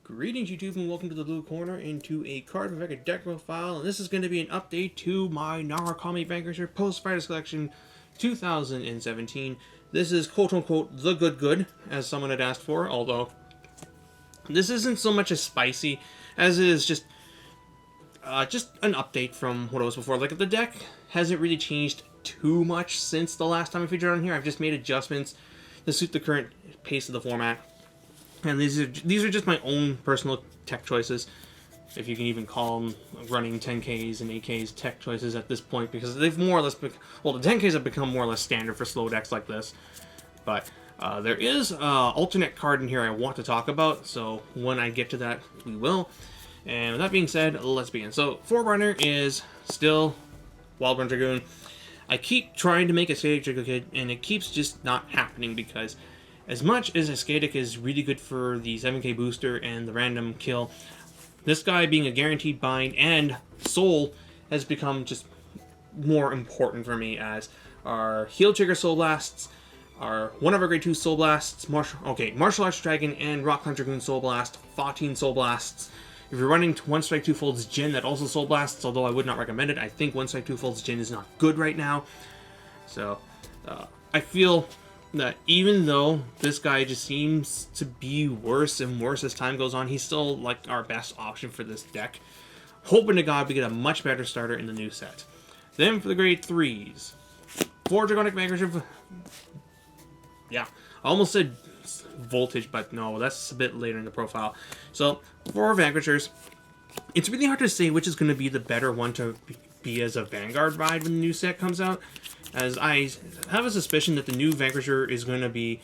Greetings YouTube and welcome to the Blue Corner into a Cardfight deck profile, and this is going to be an update to my Narukami Vanquisher Post-Fighters Collection 2017. This is quote-unquote the good, as someone had asked for, although this isn't so much as spicy as it is just an update from what it was before. Like, the deck hasn't really changed too much since the last time I featured on here. I've just made adjustments to suit the current pace of the format. And these are just my own personal tech choices, if you can even call them running 10Ks and 8Ks tech choices at this point, because they've more or less well, the 10Ks have become more or less standard for slow decks like this. But there is an alternate card in here I want to talk about, so when I get to that, we will. And with that being said, let's begin. So, Forerunner is still Wildrun Dragoon. I keep trying to make a Meditate Dracokid, and it keeps just not happening because as much as Ascetic is really good for the 7k booster and the random kill, this guy being a guaranteed bind and soul has become just more important for me, as our heal trigger soul blasts, one of our grade 2 soul blasts, Martial Arts Dragon and Rockclimb Dragoon soul blast, Fatine soul blasts. If you're running 1 strike 2 folds Jin, that also soul blasts, although I would not recommend it. I think 1 strike 2 folds Jin is not good right now. So I feel that even though this guy just seems to be worse and worse as time goes on, he's still like our best option for this deck. Hoping to God we get a much better starter in the new set. Then for the grade 3s, 4 Dragonic Vanquisher. Yeah, I almost said voltage, but no, that's a bit later in the profile. So 4 Vanquishers. It's really hard to say which is going to be the better one to be as a Vanguard ride when the new set comes out, as I have a suspicion that the new Vanquisher is going to be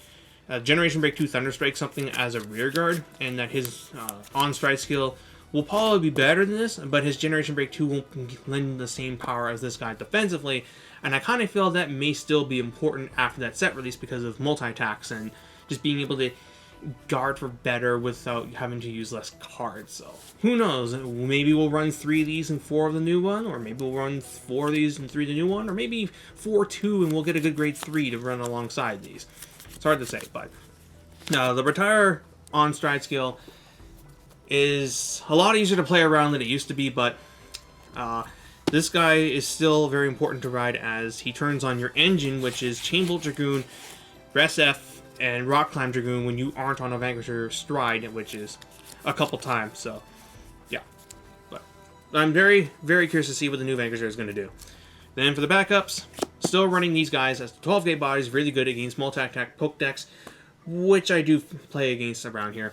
Generation Break 2 Thunderstrike something as a rear guard, and that his on-stride skill will probably be better than this, but his Generation Break 2 won't lend the same power as this guy defensively, and I kind of feel that may still be important after that set release because of multi-attacks and just being able to guard for better without having to use less cards. So who knows, maybe we'll run 3 of these and 4 of the new one, or maybe we'll run 4 of these and 3 of the new one, or maybe 4 2 and we'll get a good grade 3 to run alongside these. It's hard to say, but the retire on stride skill is a lot easier to play around than it used to be, but this guy is still very important to ride, as he turns on your engine, which is Chain-Bolt Dragoon, Reseph, and Rockclimb Dragoon when you aren't on a Vanquisher stride, which is a couple times, so yeah. But I'm very, very curious to see what the new Vanquisher is going to do. Then for the backups, still running these guys as 12k bodies, really good against multi-attack poke decks, which I do play against around here.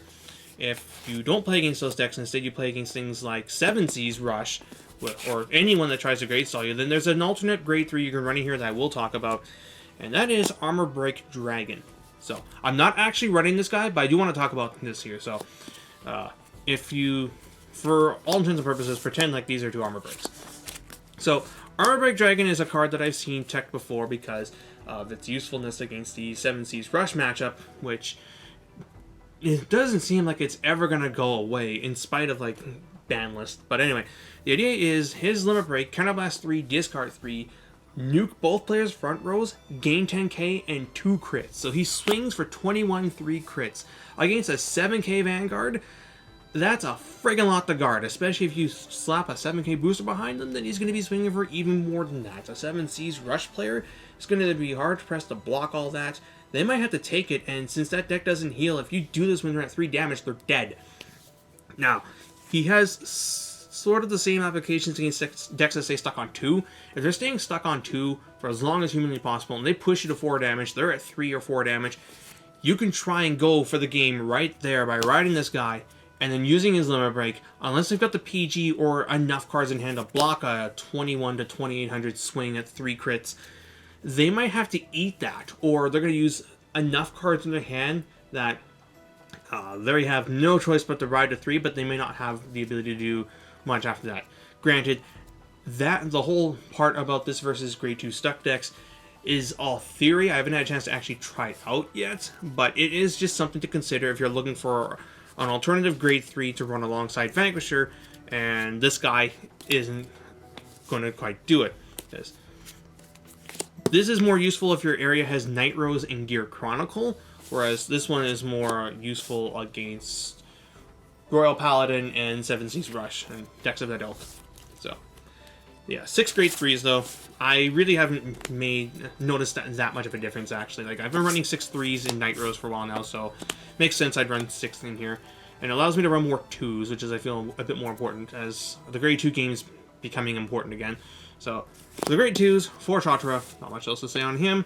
If you don't play against those decks, instead you play against things like 7C's Rush, or anyone that tries to grade stall you, then there's an alternate grade 3 you can run in here that I will talk about, and that is Armor Break Dragon. So, I'm not actually running this guy, but I do want to talk about this here. So, if you, for all intents and purposes, pretend like these are 2 armor breaks. So, Armor Break Dragon is a card that I've seen teched before because of its usefulness against the 7C's Rush matchup, which it doesn't seem like it's ever going to go away, in spite of, like, ban list. But anyway, the idea is his Limit Break, Counterblast 3, Discard 3, nuke both players' front rows, gain 10k, and 2 crits. So he swings for 21 3 crits. Against a 7k Vanguard, that's a friggin' lot to guard, especially if you slap a 7k booster behind them, then he's going to be swinging for even more than that. A 7C's Rush player is going to be hard pressed to block all that. They might have to take it, and since that deck doesn't heal, if you do this when they're at 3 damage, they're dead. Now, he has sort of the same applications against decks that stay stuck on 2. If they're staying stuck on 2 for as long as humanly possible, and they push you to 4 damage, they're at 3 or 4 damage, you can try and go for the game right there by riding this guy, and then using his Limit Break, unless they've got the PG or enough cards in hand to block a 21 to 2800 swing at 3 crits, they might have to eat that, or they're going to use enough cards in their hand that they have no choice but to ride to 3, but they may not have the ability to do much after that. Granted, that the whole part about this versus grade 2 stuck decks is all theory. I haven't had a chance to actually try it out yet, but it is just something to consider if you're looking for an alternative grade 3 to run alongside Vanquisher, and this guy isn't going to quite do it. This is more useful if your area has Night Rose and Gear Chronicle, whereas this one is more useful against Royal Paladin, and Seven Seas Rush, and decks of that ilk. So, yeah, 6 grade 3s though. I really haven't noticed that much of a difference, actually. Like, I've been running 6 3s in Nitros for a while now, so makes sense I'd run 6 in here. And it allows me to run more 2s, which is, I feel, a bit more important, as the grade 2 game's becoming important again. So, the grade 2s, 4 Chatura, not much else to say on him,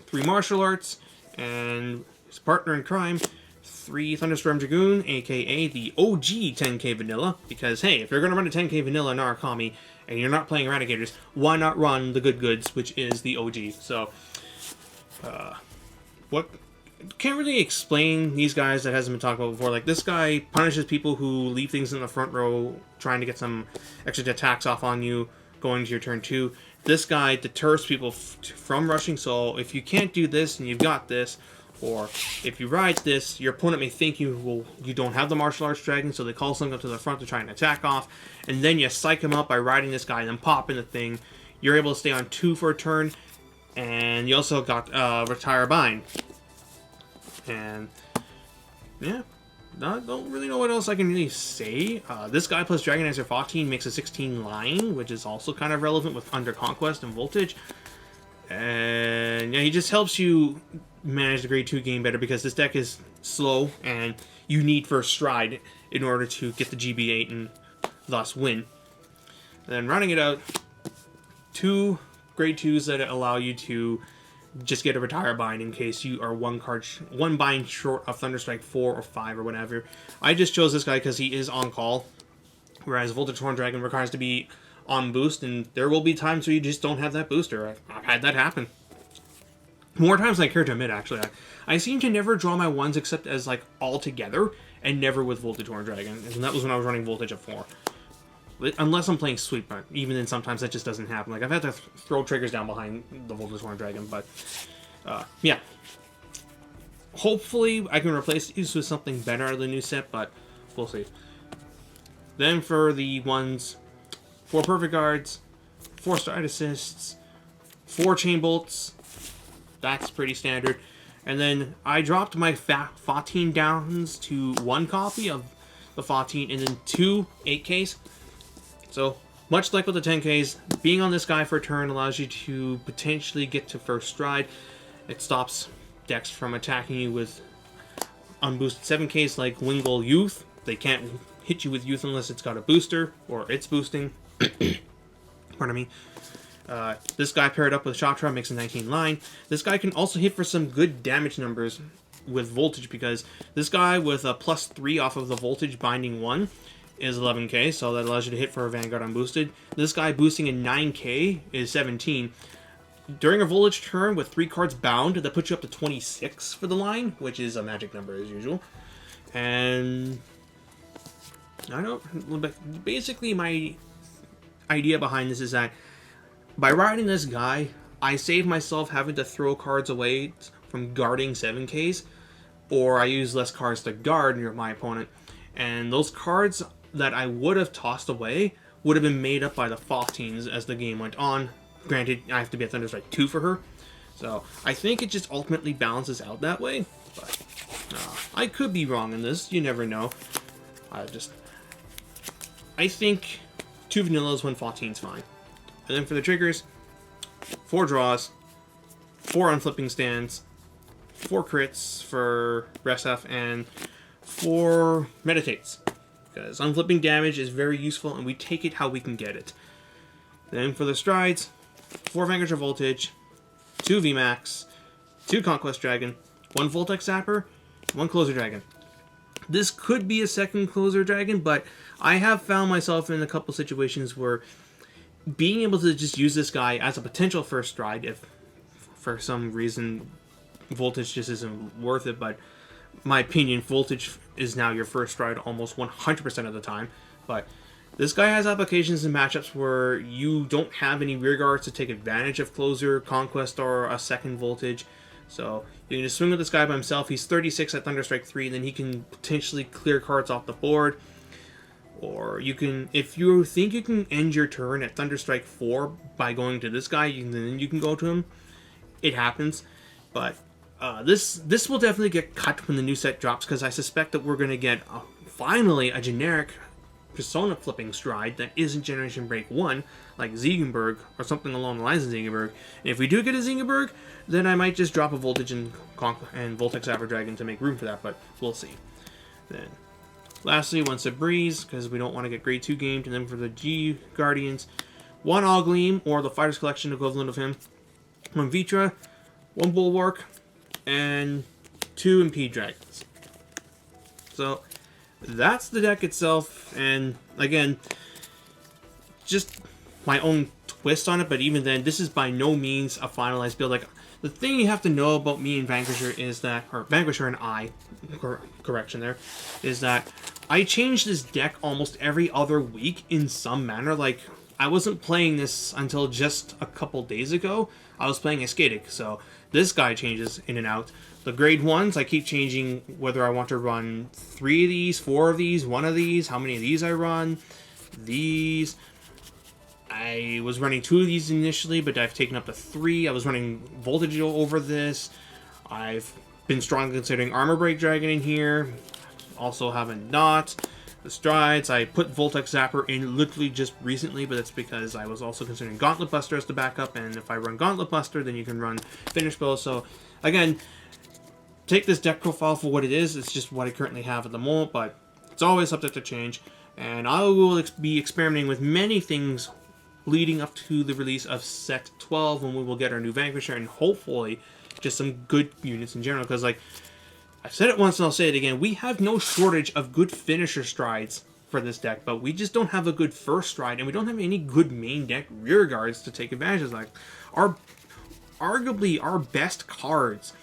3 Martial Arts, and his partner in crime, 3 Thunderstorm Dragoon, aka the OG 10k vanilla, because hey, if you're going to run a 10k vanilla Narukami, and you're not playing Eradicators, why not run the good goods, which is the OG? So, what... Can't really explain these guys that hasn't been talked about before. Like, this guy punishes people who leave things in the front row, trying to get some extra attacks off on you, going to your turn 2. This guy deters people from rushing, so if you can't do this and you've got this, or if you ride this, your opponent may think you don't have the Martial Arts Dragon, so they call something up to the front to try and attack off, and then you psych him up by riding this guy and then popping the thing. You're able to stay on 2 for a turn, and you also got Retire Bind. And yeah, I don't really know what else I can really say. This guy plus Dragonizer Fatine makes a 16 line, which is also kind of relevant with under Conquest and Voltage. And yeah, he just helps you manage the grade 2 game better, because this deck is slow and you need first stride in order to get the GB8 and thus win. And then running it out, 2 grade 2s that allow you to just get a Retire Bind in case you are one bind short of Thunderstrike 4 or 5 or whatever. I just chose this guy because he is on call, whereas Voltechzapper Dragon requires to be on boost, and there will be times where you just don't have that booster. I've had that happen. More times than I care to admit, actually. I seem to never draw my 1s except as, like, all together, and never with Voltechzapper Dragon, and that was when I was running Voltage at 4. Unless I'm playing Sweep, but even then sometimes that just doesn't happen. Like, I've had to throw triggers down behind the Voltechzapper Dragon, but yeah. Hopefully I can replace these with something better out of the new set, but we'll see. Then for the ones, 4 Perfect Guards, 4 Stride Assists, 4 Chain Bolts. That's pretty standard. And then I dropped my Fatine downs to 1 copy of the Fatine, and then 2 8Ks. So, much like with the 10Ks, being on this guy for a turn allows you to potentially get to first stride. It stops decks from attacking you with unboosted 7Ks like Wingull Youth. They can't hit you with Youth unless it's got a booster, or it's boosting. Pardon me. This guy paired up with Chatura makes a 19 line. This guy can also hit for some good damage numbers with Voltage, because this guy with a +3 off of the Voltage binding 1 is 11k, so that allows you to hit for a Vanguard unboosted. This guy boosting in 9k is 17. During a Voltage turn with 3 cards bound, that puts you up to 26 for the line, which is a magic number as usual. And I don't. Basically, my idea behind this is that by riding this guy, I save myself having to throw cards away from guarding 7Ks, or I use less cards to guard my opponent. And those cards that I would have tossed away would have been made up by the Fatines as the game went on. Granted, I have to be at Thunderstrike 2 for her. So, I think it just ultimately balances out that way. But, I could be wrong in this. You never know. I think 2 vanillas when Fatine's fine. And then for the triggers, 4 draws, 4 unflipping stands, 4 crits for Reseph, and 4 meditates. Because unflipping damage is very useful, and we take it how we can get it. Then for the strides, 4 Vanguard Voltage, 2 VMAX, 2 Conquest Dragon, 1 Voltechzapper, 1 Closer Dragon. This could be a second Closer Dragon, but I have found myself in a couple situations where being able to just use this guy as a potential first stride, if for some reason Voltage just isn't worth it, but my opinion, Voltage is now your first stride almost 100% of the time. But this guy has applications in matchups where you don't have any rear guards to take advantage of Closer, Conquest, or a second Voltage. So you can just swing with this guy by himself. He's 36 at Thunderstrike 3, and then he can potentially clear cards off the board. Or you can, if you think you can end your turn at Thunderstrike 4 by going to this guy, then you can go to him. It happens. But this will definitely get cut when the new set drops, because I suspect that we're going to get finally a generic persona flipping stride that isn't Generation Break 1, like Ziegenberg, or something along the lines of Ziegenberg. And if we do get a Ziegenberg, then I might just drop a Voltage and Voltechzapper Dragon to make room for that, but we'll see. Then, lastly, one Seabreeze, because we don't want to get grade 2 gamed, and then for the G Guardians, one Algleam, or the Fighters Collection equivalent of him, one Vitras, one Bulwark, and 2 Impede Dragons. So, that's the deck itself, and again, just my own twist on it, but even then, this is by no means a finalized build. Like, the thing you have to know about me and Vanquisher is that, or Vanquisher and I, correction there, is that I change this deck almost every other week in some manner. Like, I wasn't playing this until just a couple days ago. I was playing Ascetic, so this guy changes in and out. The grade 1s, I keep changing whether I want to run 3 of these, 4 of these, 1 of these, how many of these I run. These, I was running 2 of these initially, but I've taken up to 3. I was running Voltage over this. I've been strongly considering Armor Break Dragon in here. Also haven't not. The strides, I put Voltechzapper in literally just recently, but that's because I was also considering Gauntlet Buster as the backup, and if I run Gauntlet Buster, then you can run Finish Blow. So, again, take this deck profile for what it is. It's just what I currently have at the moment, but it's always subject to change. And I will be experimenting with many things leading up to the release of Set 12, when we will get our new Vanquisher, and hopefully just some good units in general. Because, like, I've said it once and I'll say it again, we have no shortage of good finisher strides for this deck, but we just don't have a good first stride, and we don't have any good main deck rear guards to take advantage of. Like, arguably our best cards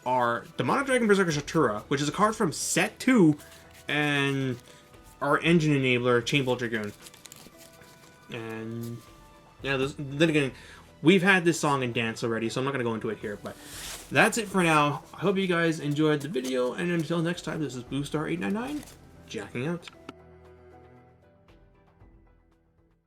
are the Mono Dragon Berserker Chatura, which is a card from Set 2, and our engine enabler, Chain-Bolt Dragoon. And yeah, then again, we've had this song and dance already, so I'm not going to go into it here, but that's it for now. I hope you guys enjoyed the video, and until next time, this is BlueStar899, jacking out.